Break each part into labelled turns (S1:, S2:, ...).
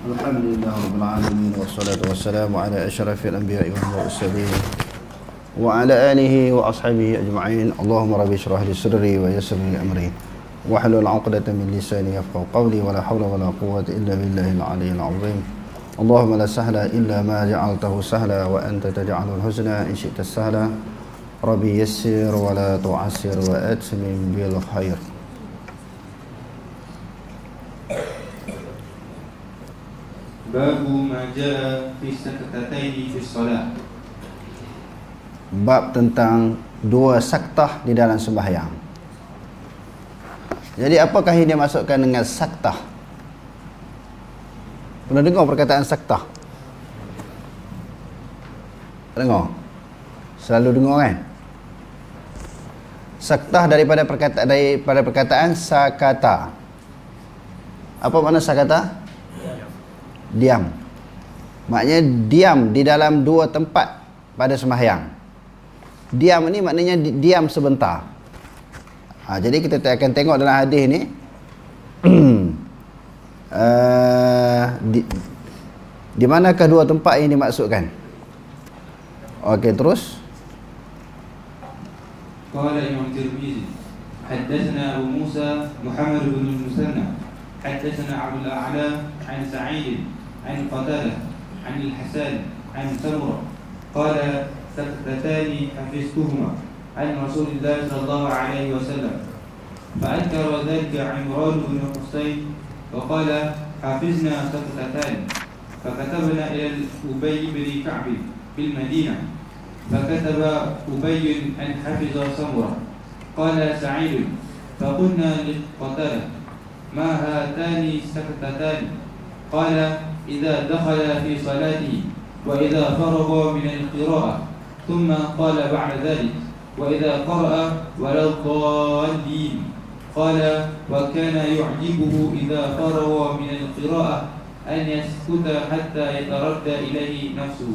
S1: Alhamdulillah rabbil alamin wassalatu wassalamu ala asyrafil anbiya'i wal mursalin wa ala alihi wa ashabihi ajma'in. Allahumma rabbi shrah li sadri wa yassir li amri wahlul 'uqdatam min lisani yafqahu qawli wa la hawla wa la quwwata illa billahil 'aliyyil 'azim. Allahumma la sahla illa ma ja'altahu sahla wa anta taj'alul huzna in syi'ta sahla. Rabbi yassir wa la tu'assir wa atmim bil khair.
S2: Babu ma jaa fi sakatataini fi shalah.
S1: Bab tentang dua saktah di dalam sembahyang. Jadi apakah ini dimasukkan dengan saktah? Pernah dengar perkataan saktah? Dengar? Selalu dengar kan? Saktah daripada perkataan sakata. Apa makna sakata? Diam. Maknanya diam di dalam dua tempat pada sembahyang. Diam ni maknanya diam sebentar. Jadi kita akan tengok dalam hadis ni di manakah dua tempat yang dimaksudkan. Okey, terus.
S2: Qala Imam Tirmizi, haddatsana Abu Musa Muhammad bin Musanna, haddatsana Abdul A'la an Sa'id عن قتادة عن الحسن عن سمرة قال سكتتان حفظتهما عن رسول الله صلى الله عليه وسلم فأنكر ذلك عمران بن حسين وقال حفظنا سكتتان فكتبنا إلى أبي بن كعب في المدينة فكتب أبي أن حفظ سمرة قال سعيد فقلنا لقتادة ما هاتان السكتتان قال إذا دخل في صلاته وإذا فرغ من القراءة ثم قال بعد ذلك وإذا قرأ ولا الضالين قال وكان يعجبه إذا فرغ من القراءة أن يسكت حتى يتردى إليه نفسه.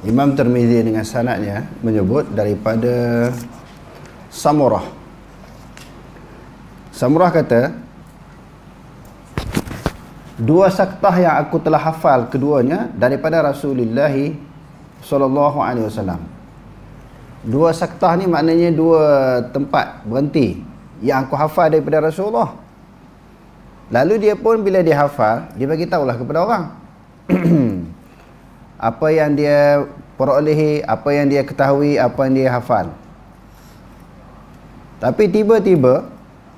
S1: Imam Tirmizi dengan sanadnya menyebut daripada Samurah. Samurah kata, dua saktah yang aku telah hafal keduanya daripada Rasulullah sallallahu alaihi wasallam. Dua saktah ni maknanya dua tempat berhenti yang aku hafal daripada Rasulullah. Lalu dia pun bila dia hafal, dia bagi tahulah kepada orang apa yang dia perolehi, apa yang dia ketahui, apa yang dia hafal. Tapi tiba-tiba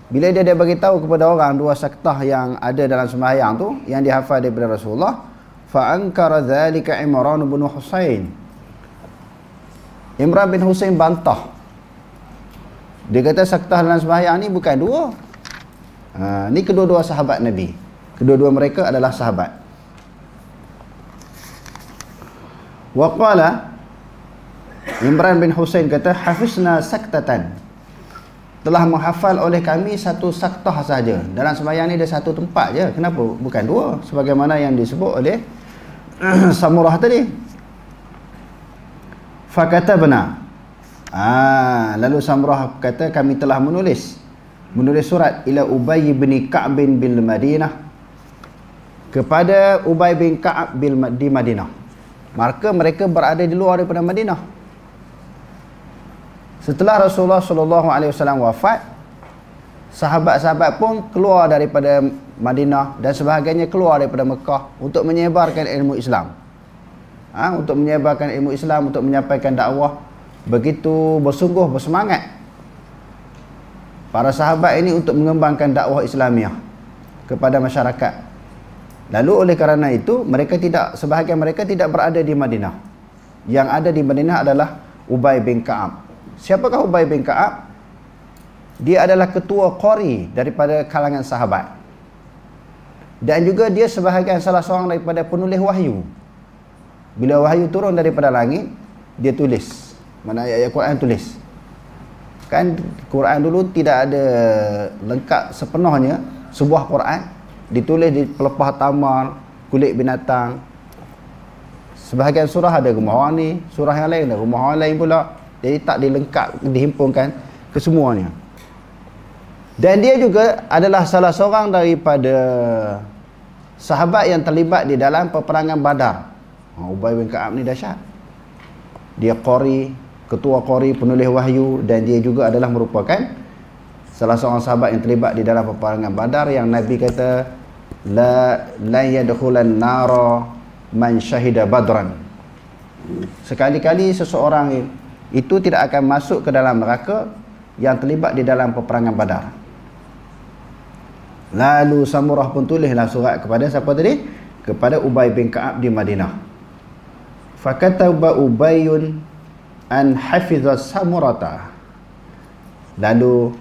S1: bila dia bagi tahu kepada orang dua saktah yang ada dalam sembahyang tu yang dihafal daripada Rasulullah, fa ankara zalika Imran bin Husain. Imran bin Husain bantah. Dia kata saktah dalam sembahyang ni bukan dua. Ni kedua-dua sahabat Nabi. Kedua-dua mereka adalah sahabat. Wa qala, Imran bin Husain kata, hafizna saktatan, telah menghafal oleh kami satu saktah saja. Dalam sembahyang ni ada satu tempat je. Kenapa bukan dua? Sebagaimana yang disebut oleh Samurah tadi. Fakatabna. Lalu Samurah kata, kami telah menulis surat ila Ubay bin Ka'b bil Madinah, kepada Ubay bin Ka'b di Madinah. Maka mereka berada di luar daripada Madinah. Setelah Rasulullah SAW wafat, sahabat-sahabat pun keluar daripada Madinah dan sebagainya keluar daripada Mekah untuk menyebarkan ilmu Islam. Untuk menyebarkan ilmu Islam, untuk menyampaikan dakwah. Begitu bersungguh, bersemangat para sahabat ini untuk mengembangkan dakwah Islamiah kepada masyarakat. Lalu oleh kerana itu, sebahagian mereka tidak berada di Madinah. Yang ada di Madinah adalah Ubay bin Ka'ab. Siapakah Ubay bin Ka'ab? Dia adalah ketua qari daripada kalangan sahabat. Dan juga dia sebahagian salah seorang daripada penulis wahyu. Bila wahyu turun daripada langit, dia tulis. Mana ayat-ayat Quran tulis. Kan Quran dulu tidak ada lengkap sepenuhnya. Sebuah Quran ditulis di pelepah tamar, kulit binatang. Sebahagian surah ada rumah orang ni, surah yang lain ada rumah orang lain pula. Jadi tak dilengkap, dihimpunkan kesemuanya. Dan dia juga adalah salah seorang daripada sahabat yang terlibat di dalam peperangan Badar. Ubay bin Ka'ab ni dahsyat. Dia qari, ketua qari, penulis wahyu, dan dia juga adalah merupakan salah seorang sahabat yang terlibat di dalam peperangan Badar yang Nabi kata la yadkhulan nara man syahida badran. Sekali-kali seseorang itu tidak akan masuk ke dalam neraka yang terlibat di dalam peperangan Badar. Lalu Samurah pun tulislah surat kepada siapa tadi? Kepada Ubay bin Ka'ab di Madinah. Fakataba Ubayun an hafizas Samurata. Lalu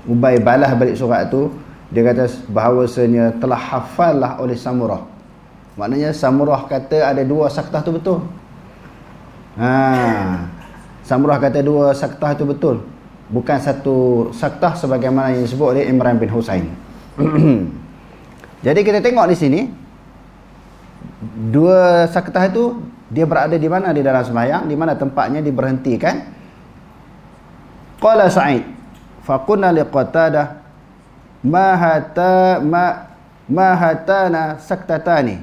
S1: Ubay balas balik surat tu, dia kata bahawasanya telah hafallah oleh Samurah. Maknanya Samurah kata ada 2 saktah tu betul. Samurah kata 2 saktah tu betul, bukan satu saktah sebagaimana yang disebut oleh Imran bin Husain. Jadi kita tengok di sini 2 saktah itu dia berada di mana di dalam sembahyang, di mana tempatnya diberhentikan. Qala Sa'id faqulna liqatadah ma hatana saktatani.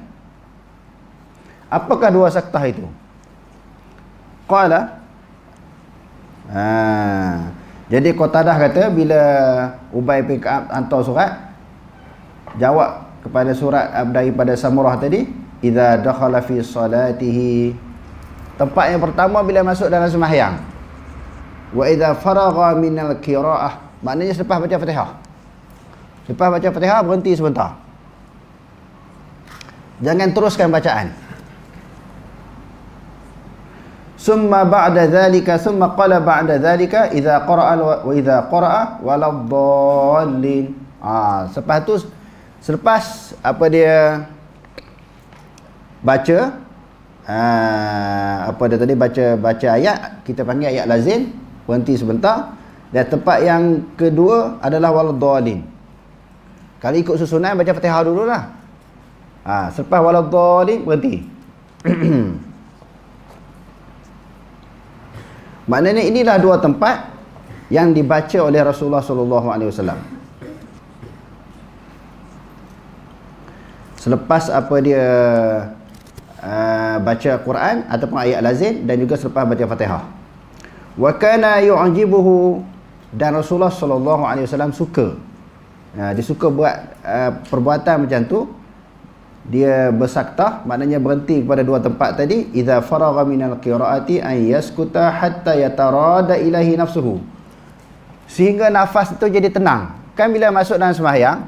S1: Apakah 2 saktah itu? Qala jadi Qatadah kata bila Ubay bin Ka'ab hantar surat, jawab kepada surat daripada Samurah tadi, idza dakhala fi salatihi, tempat yang pertama bila masuk dalam sembahyang, wa idza faragha minal qiraah, maknanya selepas baca Fatihah. Selepas baca Fatihah berhenti sebentar, jangan teruskan bacaan. Summa ba'da dhalika, summa qala ba'da dhalika idza qara'a wa idza qara'a waladdallin. Selepas apa dia baca apa dia tadi baca ayat, kita panggil ayat lazim, berhenti sebentar. Dan tempat yang kedua adalah waladdallin. Kalau ikut susunan baca Fatihah dululah. Selepas waladdallin berhenti. Maknanya inilah 2 tempat yang dibaca oleh Rasulullah sallallahu alaihi wasallam. Selepas apa dia baca Quran ataupun ayat lazim, dan juga selepas baca Fatihah. Wa kana yu'jibuhu, dan Rasulullah sallallahu alaihi wasallam suka. Dia suka buat perbuatan macam tu. Dia bersaktah, maknanya berhenti kepada 2 tempat tadi. Idza faragha minal qiraati an yaskuta hatta yatarada ilahi nafsuhu, sehingga nafas itu jadi tenang. Kan bila masuk dalam sembahyang,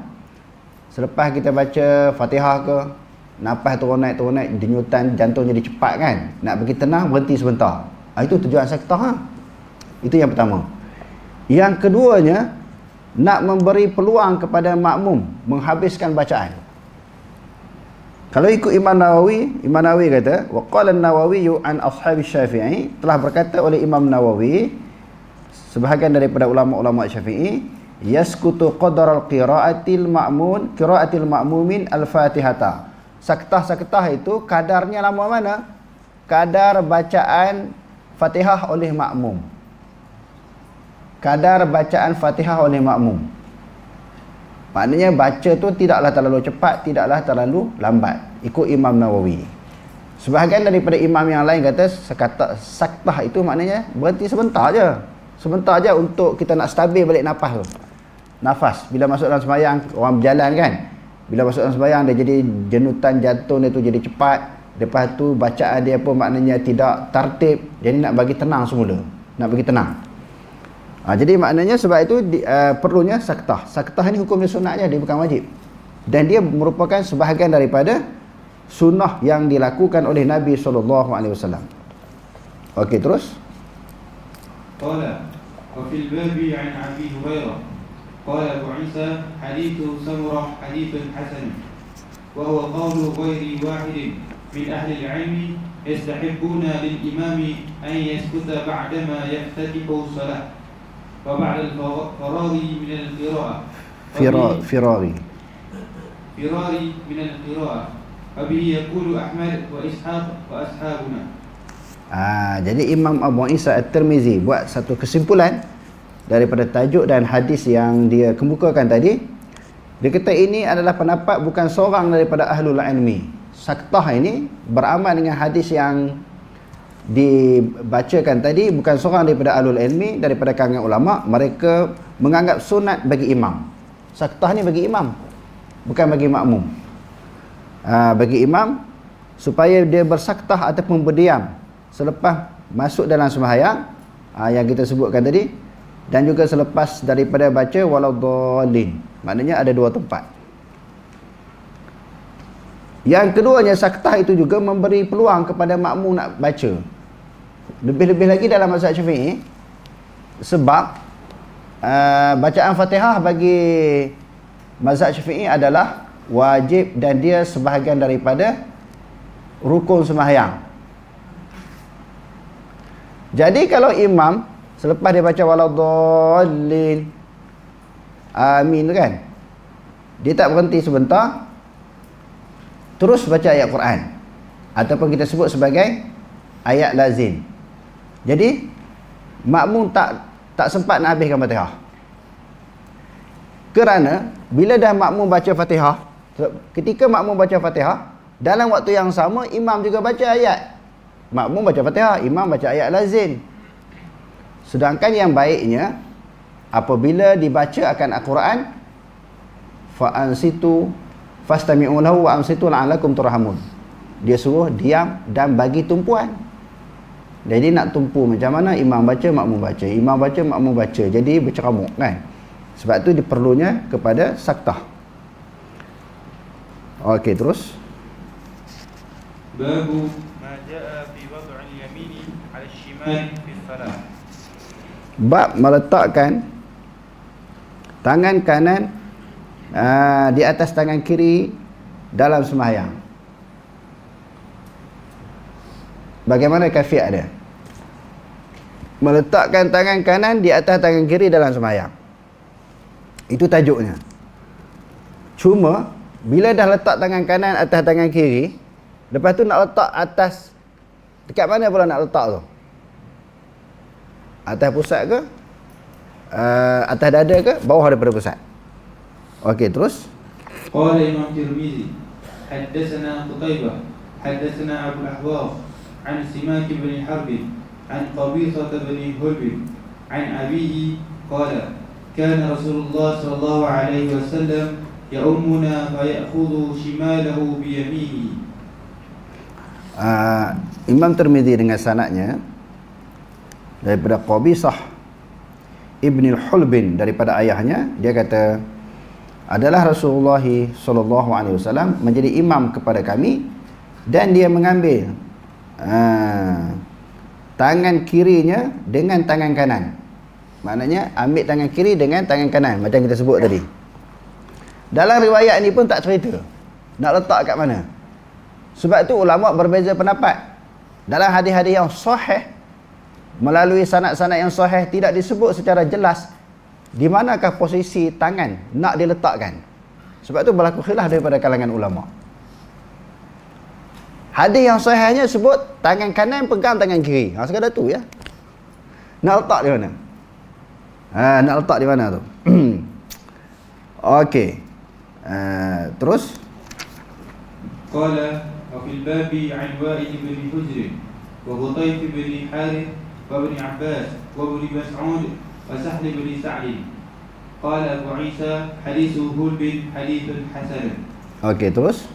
S1: selepas kita baca Fatihah ke, nafas turun naik, denyutan jantung jadi cepat kan, nak bagi tenang berhenti sebentar. Itu tujuan saktah. Itu yang pertama. Yang keduanya, nak memberi peluang kepada makmum menghabiskan bacaan. Kalau ikut Imam Nawawi kata, wa qala an-Nawawi an ashabi Syafi'i, telah berkata oleh Imam Nawawi, sebahagian daripada ulama-ulama Syafi'i, yaskutu qadar al-qira'atil ma'mumin al-Fatihata. Saktah itu kadarnya lama mana? Kadar bacaan Fatihah oleh makmum. Kadar bacaan Fatihah oleh makmum. Maknanya baca tu tidaklah terlalu cepat, tidaklah terlalu lambat, ikut Imam Nawawi. Sebahagian daripada imam yang lain kata saktah itu maknanya berhenti sebentar je untuk kita nak stabil balik nafas. Bila masuk dalam sembahyang, orang berjalan kan, bila masuk dalam sembahyang dia jadi jenutan jantung dia tu jadi cepat. Lepas tu bacaan dia pun maknanya tidak tertib, jadi nak bagi tenang semula, nak bagi tenang. Jadi maknanya sebab itu perlunya saktah. Saktah ni hukum dia sunat je, dia bukan wajib. Dan dia merupakan sebahagian daripada sunnah yang dilakukan oleh Nabi SAW. Okey, terus.
S2: Qala wa fil babi 'an Abi Hurairah qala Abu Isa hadithu Samurah hadithun hasan wa huwa qawlu ghairi wahidin min ahli al-'ilm yastahibbuna lil imami an yaskuta ba'dama yaftatihu salah وبعد الفراغ من القراءة فراري من القراءة وبه يقول أحمد وإسحاق وأصحابنا.
S1: Jadi Imam Abu Isa At-Tirmizi buat satu kesimpulan daripada tajuk dan hadis yang dia kemukakan tadi, dia kata ini adalah pendapat bukan seorang daripada ahlul ilmi. Saktah ini beramal dengan hadis yang dibacakan tadi, bukan seorang daripada ahlul ilmi, daripada kalangan ulama. Mereka menganggap sunat bagi imam. Saktah ni bagi imam, bukan bagi makmum. Bagi imam supaya dia bersaktah ataupun berdiam selepas masuk dalam sembahyang, yang kita sebutkan tadi, dan juga selepas daripada baca waladhdallin. Maknanya ada dua tempat. Yang keduanya, saktah itu juga memberi peluang kepada makmum nak baca. Lebih-lebih lagi dalam mazhab Syafi'i, sebab bacaan Fatihah bagi mazhab Syafi'i adalah wajib dan dia sebahagian daripada rukun sembahyang. Jadi kalau imam selepas dia baca waladhdallin, amin kan, dia tak berhenti sebentar, terus baca ayat Quran ataupun kita sebut sebagai ayat lazim. Jadi makmum tak sempat nak habiskan Fatihah. Kerana bila dah makmum baca Fatihah, ketika makmum baca Fatihah, dalam waktu yang sama imam juga baca ayat. Makmum baca Fatihah, imam baca ayat lazim. Sedangkan yang baiknya apabila dibaca akan Al-Quran, fa'ansitu fastami'u lahu wa ansitu la'allakum turhamun. Dia suruh diam dan bagi tumpuan. Jadi nak tumpu macam mana, imam baca, makmum baca, imam baca, makmum baca. Jadi berceramuk kan. Sebab tu diperlunya kepada saktah. Okey, terus.
S2: Babu ma jaa fi wad'il yamini 'ala al-shimal fi salat.
S1: Bab meletakkan tangan kanan di atas tangan kiri dalam sembahyang. Bagaimana kaifiat dia? Meletakkan tangan kanan di atas tangan kiri dalam sembahyang. Itu tajuknya. Cuma bila dah letak tangan kanan atas tangan kiri, lepas tu nak letak atas, dekat mana pula nak letak tu? Atas pusat ke? Atas dada ke? Bawah daripada pusat? Okey, terus.
S2: Qala Imam Tirmizi, haddatsana Qutaibah, haddatsana Abu al-Ahwas, an Simak bin Harb, an Qabisah bin Hulb, an abihi qala, kana Rasulullah sallallahu alaihi wasallam ya'ummuna fa ya'khudhu shimalahu bi yaminihi.
S1: Imam Tirmizi dengan sanadnya daripada Qabisah Ibn al-Hulbin, daripada ayahnya, dia kata adalah Rasulullah sallallahu alaihi wasallam menjadi imam kepada kami dan dia mengambil tangan kirinya dengan tangan kanan. Maknanya ambil tangan kiri dengan tangan kanan macam kita sebut tadi. Dalam riwayat ni pun tak cerita nak letak kat mana. Sebab tu ulama berbeza pendapat. Dalam hadis-hadis yang sahih, melalui sanad-sanad yang sahih, tidak disebut secara jelas di manakah posisi tangan nak diletakkan. Sebab tu berlaku khilaf daripada kalangan ulama. Hadis yang sahihnya sebut tangan kanan pegang tangan kiri. Sekadar tu ya. Nak letak di mana? Nak letak di mana tu? Okey. Terus.
S2: Qala wa fil babi 'an Wa'il bin Hujr wa Hutayf bin Harith wa Ibn Abbas wa Ibn Mas'ud wa Sahl bin Sa'id. Qala Abu Isa hadithu Hulb hadithun hasan.
S1: Okey, terus.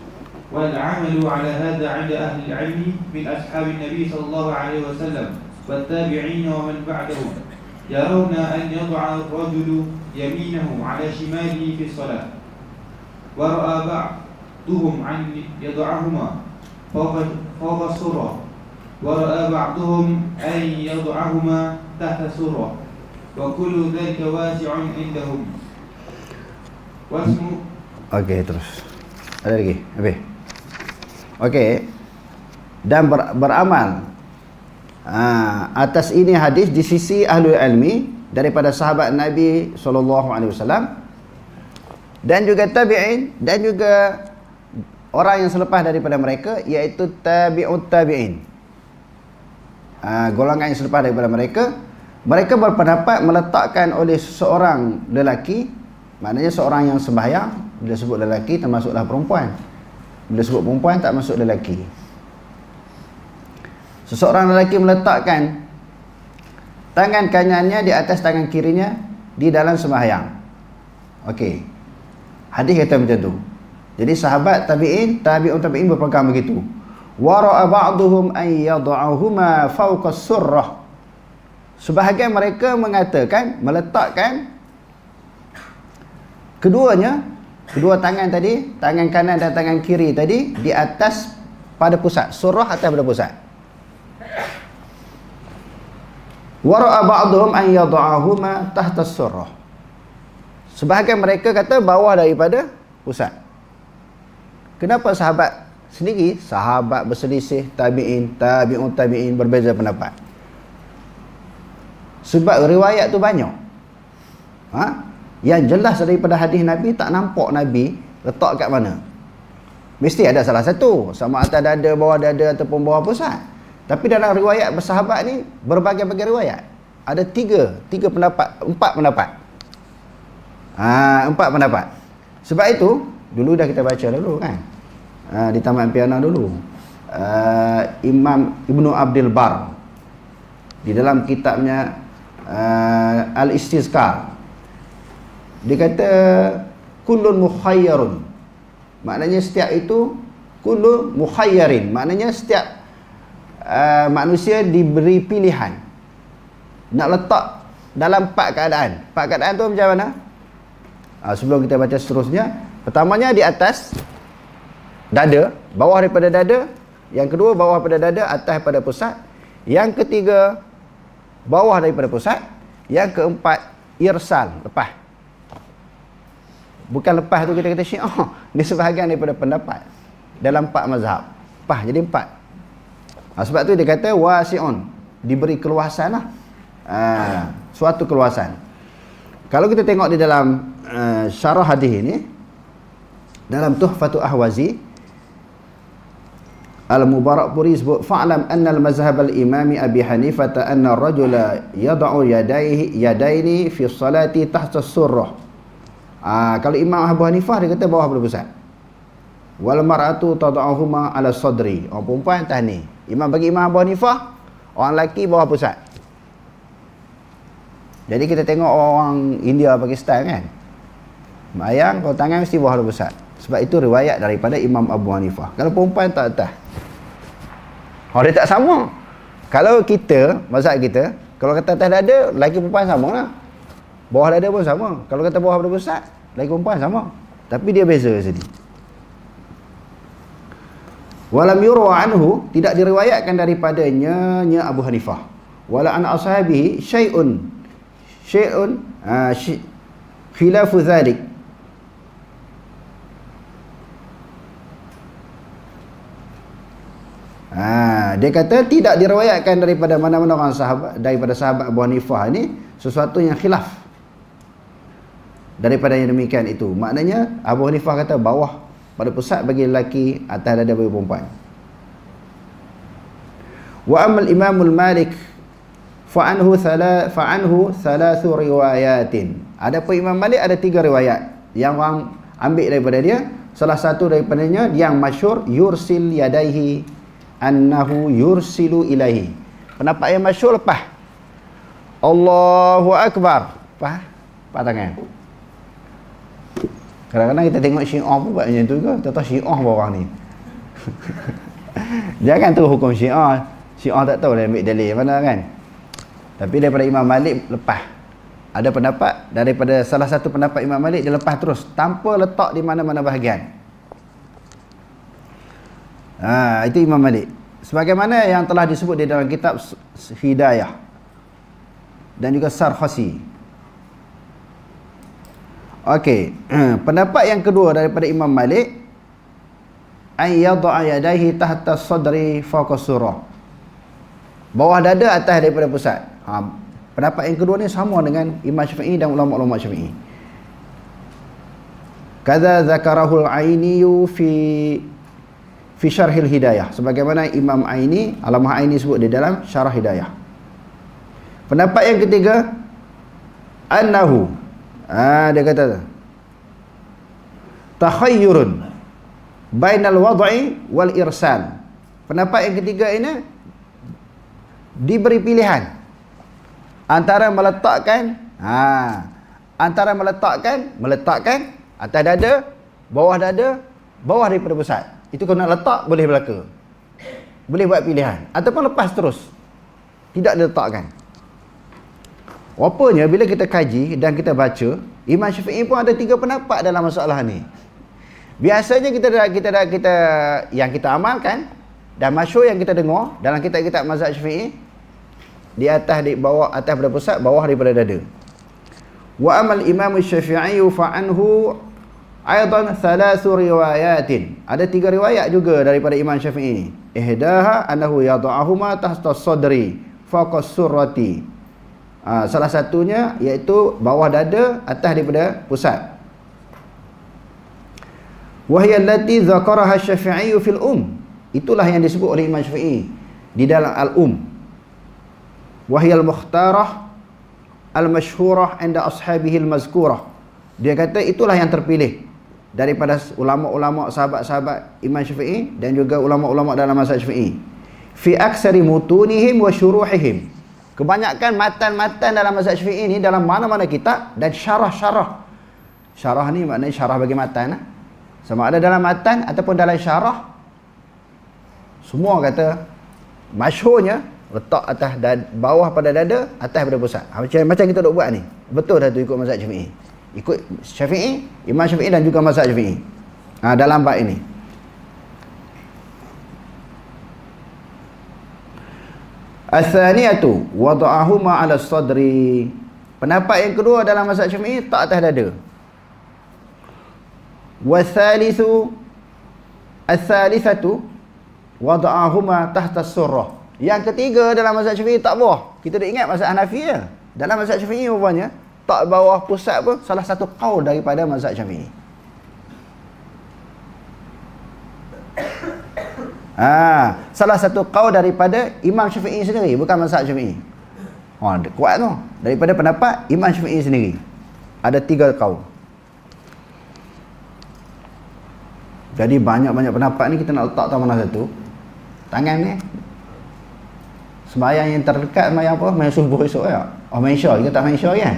S2: والعمل على هذا عند أهل العلم من أصحاب النبي صلى الله عليه وسلم والتابعين ومن بعدهم يرون أن يضع الرجل يمينه على شماله في الصلاة، ورأى بعضهم أن يضعهما فوق السرة، ورأى بعضهم أن يضعهما تحت السرة، وكل ذلك واسع عندهم. واسم.
S1: Okey, terus. Ada lagi? Habis. Okey. Dan beramal atas ini hadis di sisi ahlul ilmi daripada sahabat Nabi SAW dan juga tabi'in dan juga orang yang selepas daripada mereka, iaitu tabi'ut tabi'in, golongan yang selepas daripada mereka. Mereka berpendapat meletakkan oleh seorang lelaki, maknanya seorang yang sembahyang, bila sebut lelaki termasuklah perempuan. Bila sebut perempuan tak masuk lelaki. Seseorang lelaki meletakkan tangan kanannya di atas tangan kirinya di dalam sembahyang. Okey. Hadis kata macam tu. Jadi sahabat tabi'in, tabi'un tabi'in berpegang begitu. Wa ra'a ba'dhum an yad'ahuma fawqa as-surrah. Sebahagian mereka mengatakan meletakkan keduanya, kedua tangan tadi, tangan kanan dan tangan kiri tadi di atas pada pusat. Surah atas pada pusat. Wa ra'a ba'dhum an yad'ahuma tahta as-surrah. Sebahagian mereka kata bawah daripada pusat. Kenapa sahabat sendiri, sahabat berselisih, tabi'in, tabi'un tabi'in berbeza pendapat? Sebab riwayat tu banyak. Yang jelas daripada hadis Nabi, tak nampak Nabi letak kat mana. Mesti ada salah satu, sama atas dada, bawah dada ataupun bawah pusat. Tapi dalam riwayat bersahabat ni berbagai-bagai riwayat. Ada tiga pendapat, empat pendapat. Empat pendapat. Sebab itu dulu dah kita baca dulu kan. Di Taman Piana dulu. Imam Ibnu Abdul Bar di dalam kitabnya Al-Istizkar, dia kata kullun mukhayyarun, maknanya setiap itu kullun mukhayyarin, maknanya setiap manusia diberi pilihan nak letak dalam empat keadaan. Empat keadaan tu macam mana? Sebelum kita baca seterusnya, pertamanya di atas dada, bawah daripada dada. Yang kedua bawah pada dada, atas pada pusat. Yang ketiga bawah daripada pusat. Yang keempat irsal, lepas. Bukan lepas tu kita kata Syiah. Ini sebahagian daripada pendapat dalam empat mazhab. Lepas jadi empat. Sebab tu dia kata wasi'un, diberi keluasan lah. Suatu keluasan. Kalau kita tengok di dalam syarah hadis ini, dalam Tuhfatul Ahwazi, Al-Mubarakpuri sebut fa'lam anna al-mazhab al-imami Abi Hanifah anna ar-rajula yad'u yadaini fi salati tahta as-surrah. Kalau Imam Abu Hanifah dia kata bawah pada pusat. Wal mar'atu tad'uhuma 'ala sadri. Orang perempuan atas ni. Bagi Imam Abu Hanifah, orang lelaki bawah pusat. Jadi kita tengok orang India, Pakistan kan, mayang kalau tangan mesti bawah pada pusat. Sebab itu riwayat daripada Imam Abu Hanifah. Kalau perempuan tak atas. Dia tak sama. Kalau kita, mazhab kita, kalau kata atas dada, lelaki perempuan sama lah. Bawah dada pun sama. Kalau kata bawah pada pusat, lelaki perempuan sama. Tapi dia beza sini. Walam yurwa anhu, tidak diriwayatkan daripadanya Abu Hanifah. Wala an ashabihi syai'un khilafu dhalik. Dia kata tidak diriwayatkan daripada mana-mana orang sahabat, daripada sahabat Abu Hanifah ni sesuatu yang khilaf daripada yang demikian itu. Maknanya Abu Hanifah kata bawah pada pusat bagi lelaki, atas dada bagi perempuan. Wa amal Imamul Malik fa'anhu thalathu riwayatin. Adapun Imam Malik ada 3 riwayat yang orang ambil daripada dia. Salah satu daripadanya yang masyhur, yursil yadaihi annahu yursilu ilaihi. Pendapat yang masyhur lepas Allahu Akbar, lepas tangan. Kadang-kadang kita tengok Syiah pun buat macam tu ke, tak tahu Syiah bawah ni. Jangan tu hukum Syiah. Syiah tak tahu dia ambil dalil mana kan. Tapi daripada Imam Malik lepas. Ada pendapat daripada salah satu pendapat Imam Malik dia lepas terus tanpa letak di mana-mana bahagian. Itu Imam Malik. Sebagaimana yang telah disebut di dalam kitab Hidayah dan juga Sarkhasi. Okey, pendapat yang kedua daripada Imam Malik, ay yad'a yadayhi tahta sadri fawqa surah. Bawah dada atas daripada pusat. Pendapat yang kedua ni sama dengan Imam Syafi'i dan ulama-ulama Syafi'i. Kadza zakarahu al-Aini fi Syarhil Hidayah, sebagaimana Imam Aini, Alamah Aini sebut di dalam Syarah Hidayah. Pendapat yang ketiga, annahu, dia kata takhayyurun bainal wad'i wal irsal. Pendapat yang ketiga ini diberi pilihan antara meletakkan meletakkan atas dada, bawah daripada pusat. Itu kalau nak letak boleh belaka, boleh buat pilihan, ataupun lepas terus tidak diletakkan. Rupanya bila kita kaji dan kita baca, Imam Syafi'i pun ada 3 pendapat dalam masalah ni. Biasanya kita yang kita amalkan dan masyhur yang kita dengar dalam kitab-kitab mazhab Syafi'i, di atas, di bawah, atas daripada pusat, bawah daripada dada. Wa amal Imam Syafi'i fa anhu aidan 3 riwayatin. Ada 3 riwayat juga daripada Imam Syafi'i. Ihdaha annahu yad'ahuma tahta sadri fawqa surrati. Salah satunya iaitu bawah dada, atas daripada pusat. Wahiyya allati dzakaraha Syafi'i fil Itulah yang disebut oleh Imam Syafi'i di dalam al-Um. Wahiyyal mukhtarah al-masyhurah 'inda ashabihi al-mazkurah. Dia kata itulah yang terpilih daripada ulama-ulama sahabat-sahabat Imam Syafi'i dan juga ulama-ulama dalam mazhab Syafi'i. Fi aksari mutunihim wa syuruhihim. Kebanyakan matan-matan dalam mazhab Syafi'i ni dalam mana-mana kitab dan syarah-syarah. Syarah ni maknanya syarah bagi matan. Sama ada dalam matan ataupun dalam syarah. Semua kata masyhurnya letak atas bawah pada dada, atas pada pusat. Macam kita duk buat ni. Betul dah tu ikut mazhab Syafi'i. Ikut Syafi'i, Imam Syafi'i dan juga mazhab Syafi'i. Dalam bab ini. As-tsaniyatu wada'ahuma 'ala sadri. Pendapat yang kedua dalam mazhab Syafi'i, tak atas dada. As-salisatu wada'ahuma tahta surrah. Yang ketiga dalam mazhab Syafi'i tak bawah. Kita dah ingat mazhab Hanafi ya. Dalam mazhab Syafi'i rupanya tak bawah pusat pun salah satu qaul daripada mazhab Syafi'i. Salah satu qaul daripada Imam Syafi'i sendiri, bukan mazhab Syafi'i. Kuat tu. Daripada pendapat Imam Syafi'i sendiri. Ada 3 qaul. Jadi banyak-banyak pendapat ni kita nak letak tahu mana satu. Tangan ni sembahyang yang terdekat sembahyang apa? Sembahyang subuh esok ya. Main Isya, kita tak main Isya kan?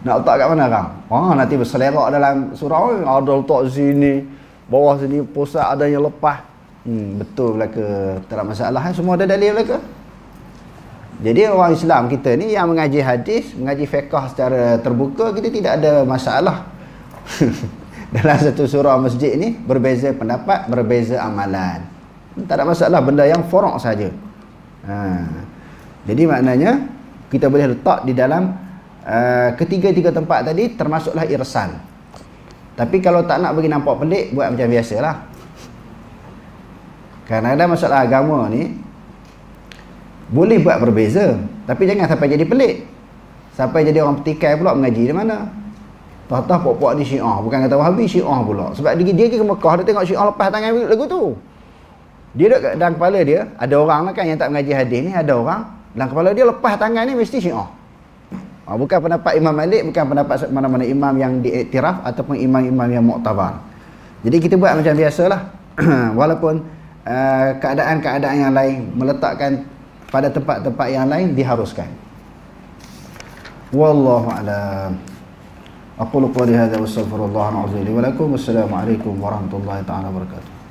S1: Nak letak kat mana kan? Nanti berselerak dalam surau, ada letak sini, bawah sini, pusat ada yang lepas. Betul belaka, tak ada masalah, semua ada dalil belaka. Jadi orang Islam kita ni yang mengaji hadis, mengaji fiqh secara terbuka, kita tidak ada masalah. Dalam satu surau masjid ni berbeza pendapat, berbeza amalan. Tak ada masalah, benda yang furu' saja. Jadi maknanya kita boleh letak di dalam ketiga-tiga tempat tadi, termasuklah irsal. Tapi kalau tak nak bagi nampak pelik, buat macam biasalah. Kerana ada masalah agama ni boleh buat berbeza, tapi jangan sampai jadi pelik, sampai jadi orang petikai pula mengaji di mana. Tahu-tahu puak-puak ni Syiah, bukan kata Wahabi, Syiah pula. Sebab dia ke Mekah, dia tengok Syiah lepas tangan lagu tu. Dia duduk dalam kepala dia, ada orang lah kan yang tak mengaji hadis ni, ada orang dalam kepala dia lepas tangan ni mesti Syiah. Bukan pendapat Imam Malik, bukan pendapat mana-mana imam yang diiktiraf ataupun imam-imam yang muktabar. Jadi kita buat macam biasalah. Walaupun keadaan-keadaan yang lain meletakkan pada tempat-tempat yang lain diharuskan. Wallahu a'lam. Aqulu qawli hadza wa astaghfirullah al-azim li wa lakum. Wassalamu alaikum warahmatullahi taala wabarakatuh.